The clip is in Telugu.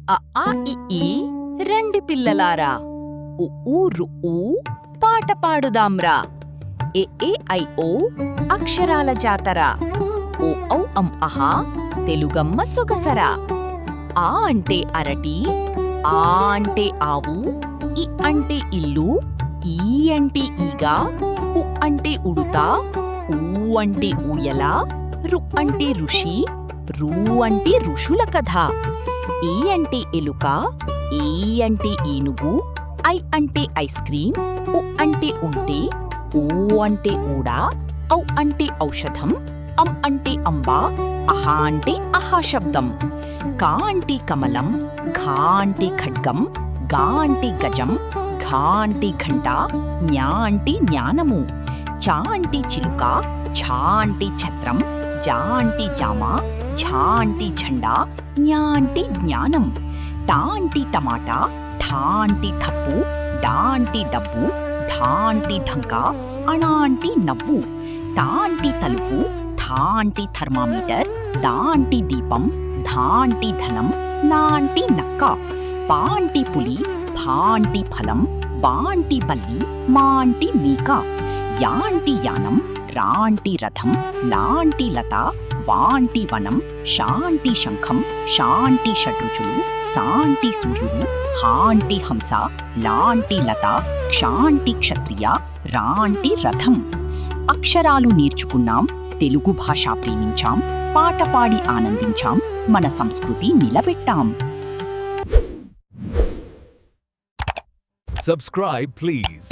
అ ఆ ఇ ఈ రండి పిల్లలారా ఉ ఊ రు ఊ పాట పాడుదాంరా ఎ ఏ ఐ ఓ అక్షరాల జాతర ఓ ఔ అం అహా తెలుగమ్మ సొగసరా ఆ అంటే అరటి ఆ అంటే ఆవు ఇ అంటే ఇల్లు ఈ అంటే ఈగ ఉ అంటే ఉడుత ఊ అంటే ఊయల రు అంటే ఋషి రూ అంటే ఋషుల కథ ఈ అంటే ఎలుక ఈ అంటే ఏనుగు ఐ అంటే ఐస్ క్రీం ఉ అంటే ఉంటే ఊ అంటే ఊడ ఔ అంటే ఔషధం అం అంటే అంబ అహా అంటే అహా శబ్దం కా అంటే కమలం ఘా అంటే ఖడ్గం గా అంటే గజం ఘా అంటే ఘంట జ్ఞా అంటే జ్ఞానము చా అంటే చిలుక ఛా అంటే ఛత్రం జా అంటే జామ ఝా అంటే ఝండా జ్ఞా అంటే జ్ఞానం టా అంటే టమాటా ఠా అంటే ఠప్పు డా అంటే డబ్బు ఢా అంటే ఢంక అణా అంటే నవ్వు టా అంటే తలుపు థా అంటే థర్మామీటర్ దా అంటే దీపం ధా అంటే ధనం నా అంటే నక్క పా అంటే పులి భా అంటే ఫలం బా అంటే బల్లి మా అంటే మేక యా అంటే యానం రా అంటే రథం లా అంటే లత వా అంటే వనం షా అంటే శంఖం షా అంటే షడ్రుచులు సా అంటే సూర్యుడు హా అంటే హంస లా అంటే లత క్షా అంటే క్షత్రియ రా అంటే రథం అక్షరాలు నేర్చుకున్నాం తెలుగు భాష ప్రేమించాం పాట పాడి ఆనందించాం మన సంస్కృతి నిలబెట్టాం Subscribe, please.